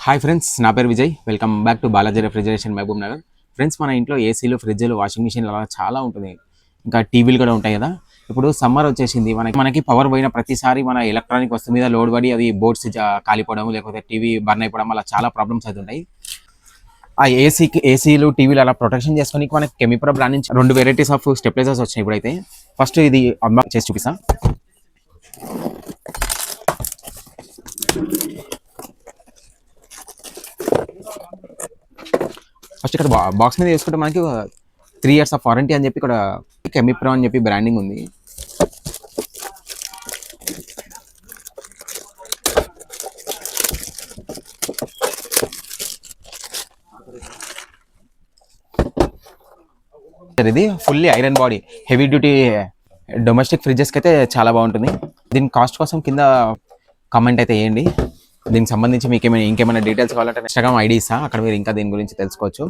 Hi friends, నా పేరు Vijay. Welcome back to Balaji refrigeration, Mahabub Nagar. Friends, మన ఇంట్లో ఏసీలు, ఫ్రిడ్జ్లు, వాషింగ్ మిషన్లు అలా చాలా ఉంటుంది. ఇంకా టీవీలు కూడా ఉంటాయి కదా. ఇప్పుడు సమ్మర్ వచ్చేసింది. మనకి పవర్ పోయిన ప్రతిసారి మన ఎలక్ట్రానిక్ వస్తువు మీద లోడ్ పడి అది బోర్డ్స్ కాలిపోవడం, లేకపోతే టీవీ బర్న్ అయిపోవడం, అలా చాలా ప్రాబ్లమ్స్ అవుతుంటాయి. ఆ ఏసీలు, టీవీలు అలా ప్రొటెక్షన్ చేసుకొని మనకి కెమిప్రో బ్రాండ్ నుంచి 2 వెరైటీస్ ఆఫ్ స్టెబిలైజర్స్ వచ్చినాయి. ఇప్పుడైతే ఫస్ట్ ఇది అన్బాక్స్ చేసి చూపిస్తాను. ఫస్ట్ ఇక్కడ బాక్స్ మీద వేసుకుంటే మనకి 3 years ఆఫ్ వారంటీ అని చెప్పి ఇక్కడ కెమిప్రో అని చెప్పి బ్రాండింగ్ ఉంది. ఇది fully iron body, heavy duty domestic ఫ్రిడ్జెస్కి అయితే చాలా బాగుంటుంది. దీని కాస్ట్ కోసం కింద కామెంట్ అయితే వేయండి. దీనికి సంబంధించి మీకు ఇంకేమైనా డీటెయిల్స్ కావాలంటే ఇన్స్టాగ్రామ్ ఐడి ఇస్తా, అక్కడ మీరు ఇంకా దీని గురించి తెలుసుకోవచ్చు.